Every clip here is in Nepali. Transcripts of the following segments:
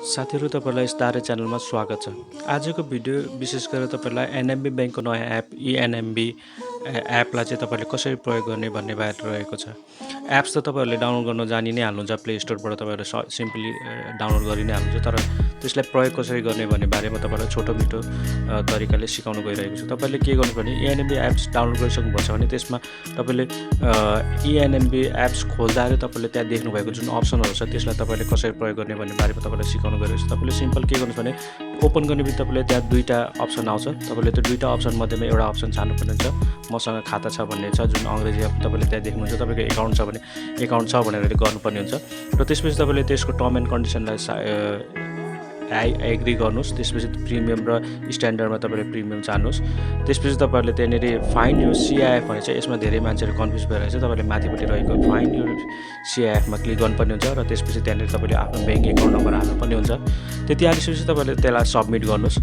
साथीहरु तपाईलाई दारे च्यानलमा स्वागत छ। आजको भिडियो विशेष गरेर तपाईलाई एनएमबी बैंकको नयाँ एप एनएमबी एपलाई चाहिँ तपाईले कसरी प्रयोग गर्ने भन्ने बारे रहेको छ। एप्स त तपाईहरुले डाउनलोड गर्न जानि नै हाल्नुहुन्छ, प्ले स्टोरबाट तपाईहरुले सिम्पली डाउनलोड गरि नै हाल्नुहुन्छ, तर त्यसलाई प्रयोग कसरी गर्ने भन्ने बारेमा तपाईलाई छोटो मिठो तरिकाले सिकाउन गइरहेको छु। तपाईले के गर्नुपर्ने, एनएमबी एप्स डाउनलोड गरिसक्नु छ भने त्यसमा तपाईले एनएमबी एप्स खोल्दाखेरि तपाईले त्यहाँ देख्नु भएको जुन अप्सनहरु छ त्यसलाई तपाईले कसरी प्रयोग गर्ने भन्ने बारेमा तपाईलाई सिकाउन गइरहेको छु। तपाईले सिम्पल के गर्नुस् भने ओपन गर्ने बित्तिकै तपाईले त्यहाँ दुईटा अप्सन आउँछ। तपाईले त्यो दुईटा अप्सन मध्येमा एउटा अप्सन छान्नुपर्ने हुन्छ मसँग खाता छ भन्ने छ, जुन अंग्रेजीमा तपाईले त्यहाँ देख्नुहुन्छ। तपाईको एकाउन्ट छ भने एकाउन्ट छ भनेर गर्नुपर्ने हुन्छ र त्यसपछि तपाईले त्यसको टर्म एन्ड कन्डिसनलाई एग्री गर्नुस्। त्यसपछि प्रिमियम र स्ट्यान्डर्डमा तपाईले प्रिमियम चाहनुस्। त्यसपछि तपाईहरुले त्यहाँनेरि फाइन्ड योर CIF भने चाहिँ यसमा धेरै मान्छेहरु कन्फ्युज भइरहेछ। तपाईले माथिपट्टि रहेको फाइन्ड योर CIF मा क्लिक गर्नुपर्ने हुन्छ र त्यसपछि त्यहाँनेरि तपाईले आफ्नो बैंक एकाउन्ट नम्बर हाल्नुपर्ने हुन्छ। त्यति हालिसकेपछि तपाईले त्यसलाई सबमिट गर्नुस्।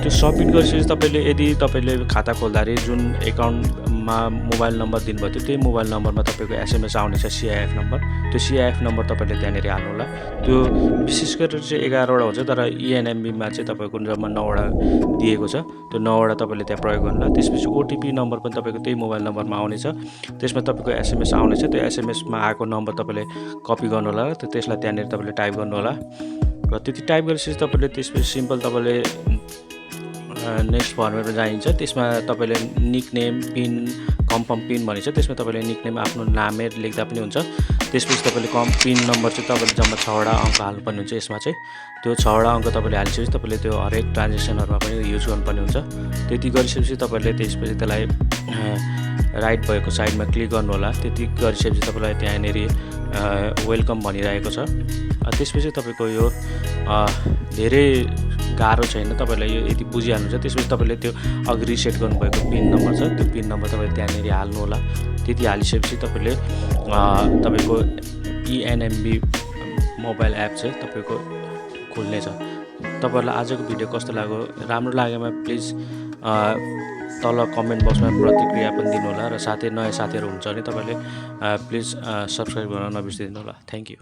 त्यो सबमिट गरिसकेपछि तपाईले यदि तपाईले खाता खोल्दाखेरि जुन एकाउन्टमा मोबाइल नम्बर दिनुभयो थियो त्यही मोबाइल नम्बरमा तपाईको SMS आउने छ CIF नम्बर। त्यो CIF नम्बर तपाईले त्यहाँनेरि हाल्नु होला। त्यो विशेष गरेर चाहिँ 11 वटा हुन्छ, तर एनएमबी मा चाहिँ तपाईको जम्मा 9 वटा दिएको छ। त्यो 9 वटा तपाईले त्यहाँ प्रयोग गर्नु होला। त्यसपछि ओटीपी नम्बर पनि तपाईको त्यही मोबाइल नम्बरमा आउने छ। त्यसमा तपाईको SMS आउने छ। त्यो SMS मा आएको नम्बर तपाईले कपी गर्नु होला र त्यसलाई त्यहाँनेरि तपाईले टाइप गर्नु होला र त्यति टाइप गरिसकेपछि तपाईले त्यसपछि सिम्पल तपाईले नेक्स्ट फर्ममा जाइन्छ। त्यसमा तपाईले निकनेम पिन कन्फर्म पिन भनिन्छ। त्यसमा तपाईले निकनेम आफ्नो नाम लेख्दा पनि हुन्छ। त्यसपछि तपाईले पिन नम्बर चाहिँ तपाईले जम्मा 6 वटा अंक हाल्नुपर्ने हुन्छ। यसमा चाहिँ त्यो 6 वटा अंक तपाईले हालिसकेपछि तपाईले त्यो हरेक ट्रान्ज्याक्सनहरुमा पनि युज गर्नुपर्ने हुन्छ। त्यति गरिसकेपछि तपाईले त्यसपछि त्यसलाई राइट भएको साइडमा क्लिक गर्नु होला। त्यति गरिसकेपछि तपाईलाई त्यहाँनेरि वेलकम भनिरहेको छ। त्यसपछि तपाईको यो धेरै गारो छैन, तपाईलाई यो यदि बुझिहाल्नुहुन्छ। त्यसपछि तपाईले त्यो अघि रिसेट गर्नुभएको पिन नम्बर छ, त्यो पिन नम्बर तपाईले त्यहाँनेरि हाल्नु होला। त्यति हालिसकेपछि तपाईले तपाईको एनएमबी मोबाइल एप चाहिँ तपाईको खुल्ने छ। तपाईहरुलाई आजको भिडियो कस्तो लाग्यो, राम्रो लागेमा प्लिज तल कमेन्ट बक्समा प्रतिक्रिया पनि दिनु होला र साथै नयाँ साथीहरु हुन्छ भने तपाईले प्लिज सब्स्क्राइब गर्न नबिर्सिदिनु होला। Thank you.